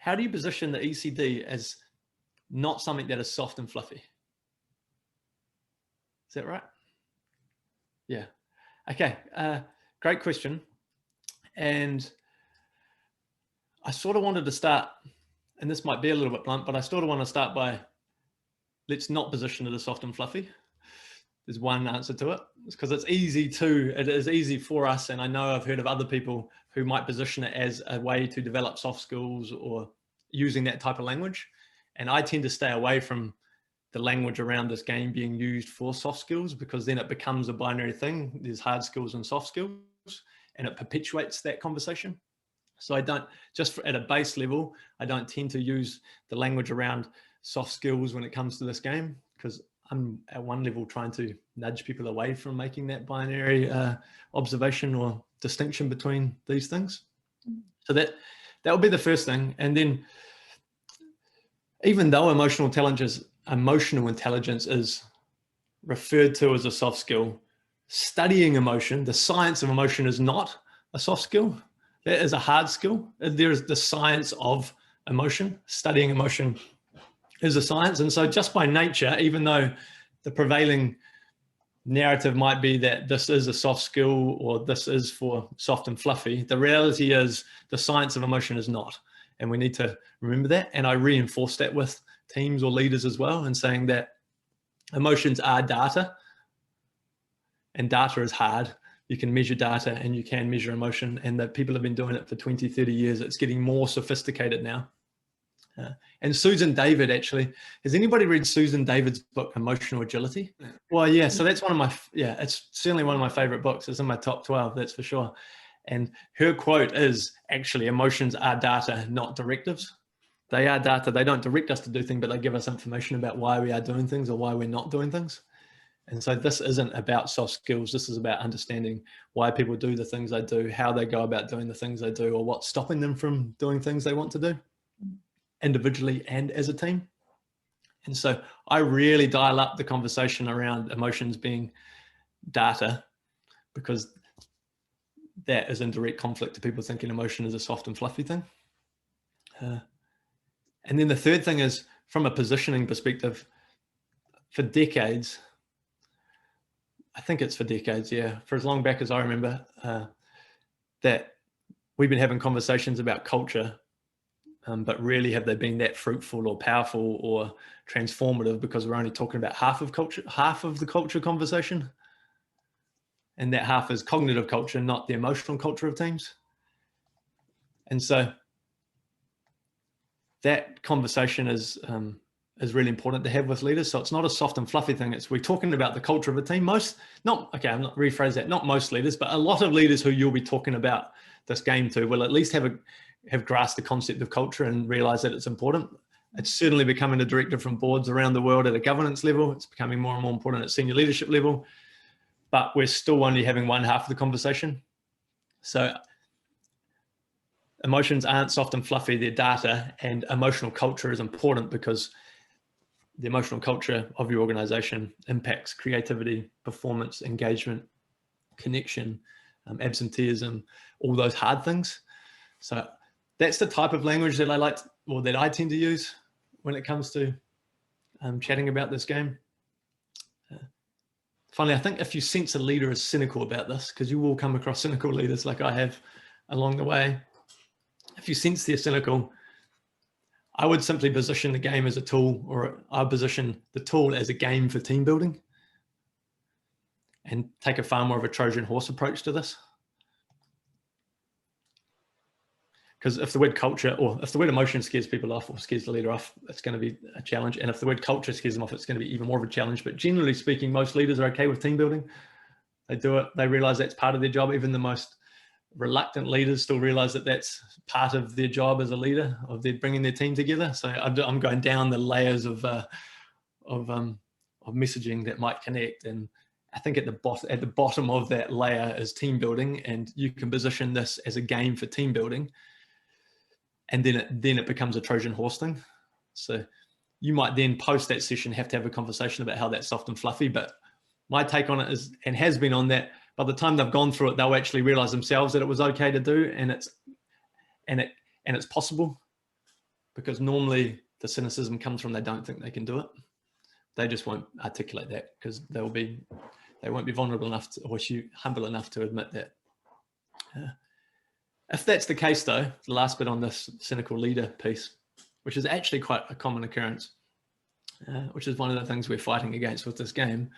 how do you position the ECD as not something that is soft and fluffy? Is that right? Yeah. Okay. Great question. And I sort of wanted to start, and this might be a little bit blunt, but I sort of want to start by, let's not position it as soft and fluffy. There's one answer to it. It's because it is easy for us. And I know I've heard of other people who might position it as a way to develop soft skills or using that type of language. And I tend to stay away from the language around this game being used for soft skills, because then it becomes a binary thing. There's hard skills and soft skills, and it perpetuates that conversation. So I don't, just at a base level, I don't tend to use the language around soft skills when it comes to this game, because I'm at one level trying to nudge people away from making that binary observation or distinction between these things. So that would be the first thing. And then, even though emotional intelligence is referred to as a soft skill, studying emotion, the science of emotion, is not a soft skill. That is a hard skill. There is the science of emotion. Studying emotion is a science. And so just by nature, even though the prevailing narrative might be that this is a soft skill or this is for soft and fluffy, the reality is the science of emotion is not. And we need to remember that. And I reinforce that with teams or leaders as well, and saying that emotions are data, and data is hard. You can measure data and you can measure emotion, and that people have been doing it for 20, 30 years. It's getting more sophisticated now. And Susan David, actually, has anybody read Susan David's book, Emotional Agility? Well, yeah, so that's one of my, it's certainly one of my favorite books. It's in my top 12, that's for sure. And her quote is actually, emotions are data, not directives. They are data. They don't direct us to do things, but they give us information about why we are doing things or why we're not doing things. And so this isn't about soft skills. This is about understanding why people do the things they do, how they go about doing the things they do, or what's stopping them from doing things they want to do, individually and as a team. And so I really dial up the conversation around emotions being data, because that is in direct conflict to people thinking emotion is a soft and fluffy thing. And then the third thing is, from a positioning perspective, for decades, I think it's for decades, yeah, for as long back as I remember, that we've been having conversations about culture, but really have they been that fruitful or powerful or transformative, because we're only talking about half of the culture conversation. And that half is cognitive culture, not the emotional culture of teams. And so that conversation is really important to have with leaders. So it's not a soft and fluffy thing. We're talking about the culture of a team. I'm not rephrase that, not most leaders, but a lot of leaders who you'll be talking about this game to will at least have grasped the concept of culture and realize that it's important. It's certainly becoming a directive from boards around the world at a governance level. It's becoming more and more important at senior leadership level, but we're still only having one half of the conversation. So emotions aren't soft and fluffy, they're data, and emotional culture is important because the emotional culture of your organization impacts creativity, performance, engagement, connection, absenteeism, all those hard things. So that's the type of language that I like, or that I tend to use when it comes to chatting about this game. Finally, I think if you sense a leader is cynical about this, because you will come across cynical leaders like I have along the way, if you sense they're cynical, I would simply position the game as a tool, or I position the tool as a game for team building, and take a far more of a Trojan horse approach to this. Because if the word culture, or if the word emotion scares people off or scares the leader off, it's going to be a challenge. And if the word culture scares them off, it's going to be even more of a challenge. But generally speaking, most leaders are okay with team building. They do it. They realize that's part of their job. Even the most reluctant leaders still realize that that's part of their job as a leader, of their bringing their team together. So I'm going down the layers of messaging that might connect. And I think at the bottom of that layer is team building, and you can position this as a game for team building. And then it becomes a Trojan horse thing. So you might then post that session have to have a conversation about how that's soft and fluffy. But my take on it is, and has been on that, by the time they've gone through it, they'll actually realize themselves that it was okay to do, and it's possible. because normally the cynicism comes from they don't think they can do it. They just won't articulate that because they won't be vulnerable enough to, or humble enough to admit that. If that's the case though, the last bit on this cynical leader piece, which is actually quite a common occurrence, which is one of the things we're fighting against with this game,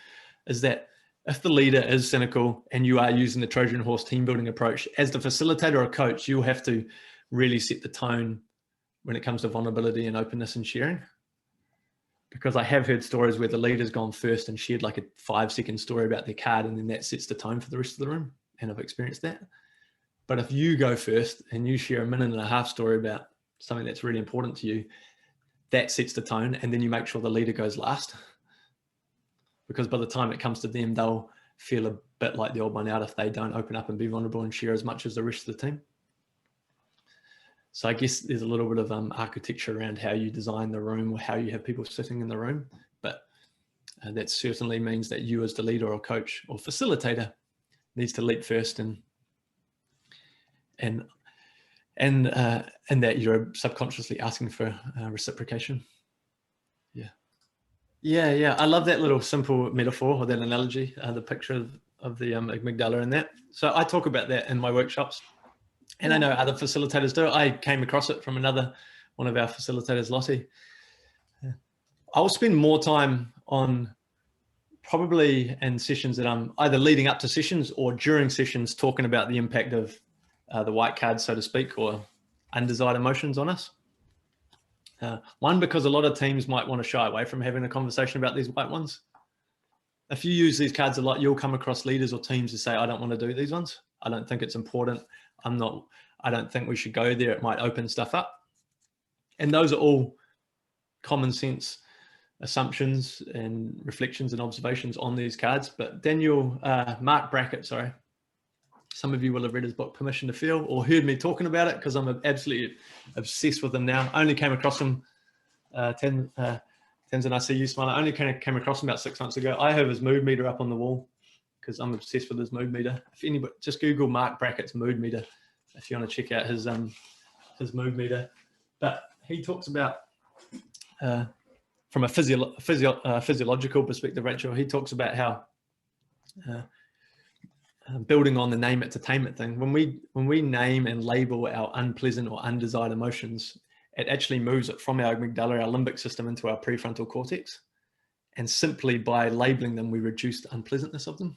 is that if the leader is cynical and you are using the Trojan horse team building approach, as the facilitator or coach, you'll have to really set the tone when it comes to vulnerability and openness and sharing. Because I have heard stories where the leader's gone first and shared like a 5-second story about their card, and then that sets the tone for the rest of the room. And I've experienced that. But if you go first and you share a 1.5-minute story about something that's really important to you, that sets the tone, and then you make sure the leader goes last. Because by the time it comes to them, they'll feel a bit like the odd one out if they don't open up and be vulnerable and share as much as the rest of the team. So I guess there's a little bit of architecture around how you design the room or how you have people sitting in the room. But that certainly means that you as the leader or coach or facilitator needs to leap first and that you're subconsciously asking for reciprocation. Yeah. I love that little simple metaphor or that analogy, the picture of the amygdala in that. So I talk about that in my workshops, and I know other facilitators do. I came across it from one of our facilitators, Lottie. I'll spend more time on probably in sessions that I'm either leading up to sessions or during sessions talking about the impact of the white card, so to speak, or undesired emotions on us. One, because a lot of teams might want to shy away from having a conversation about these white ones. If you use these cards a lot, you'll come across leaders or teams who say, I don't want to do these ones. I don't think it's important. I don't think we should go there. It might open stuff up. And those are all common sense assumptions and reflections and observations on these cards. But Mark Brackett, sorry. Some of you will have read his book, Permission to Feel, or heard me talking about it because I'm absolutely obsessed with him now. I only came across him, Tenzin, I see you smiling. I only came across him about 6 months ago. I have his mood meter up on the wall because I'm obsessed with his mood meter. If anybody, just Google Mark Brackett's mood meter if you want to check out his mood meter. But he talks about, from a physiological perspective, Rachel, he talks about how building on the name it to tame it thing, when we name and label our unpleasant or undesired emotions, it actually moves it from our amygdala, our limbic system, into our prefrontal cortex. And simply by labeling them, we reduce the unpleasantness of them.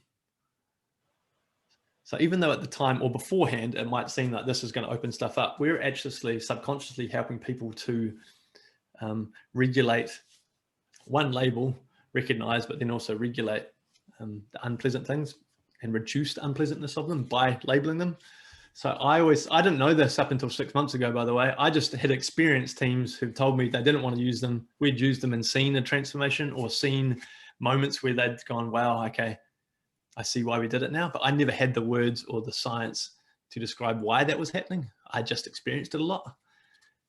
So even though at the time or beforehand, it might seem like this is going to open stuff up, we're actually subconsciously helping people to regulate one label, recognize, but then also regulate the unpleasant things and reduce the unpleasantness of them by labeling them. So I didn't know this up until 6 months ago, by the way. I just had experienced teams who told me they didn't want to use them. We'd used them and seen a transformation or seen moments where they'd gone, wow, okay, I see why we did it now. But I never had the words or the science to describe why that was happening. I just experienced it a lot.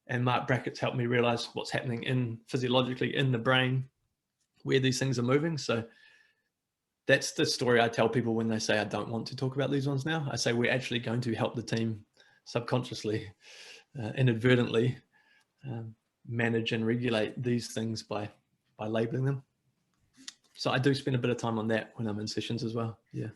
And Mark Brackett's helped me realize what's happening physiologically in the brain, where these things are moving. So that's the story I tell people when they say, I don't want to talk about these ones now. I say, we're actually going to help the team subconsciously, inadvertently manage and regulate these things by labeling them. So I do spend a bit of time on that when I'm in sessions as well. Yeah.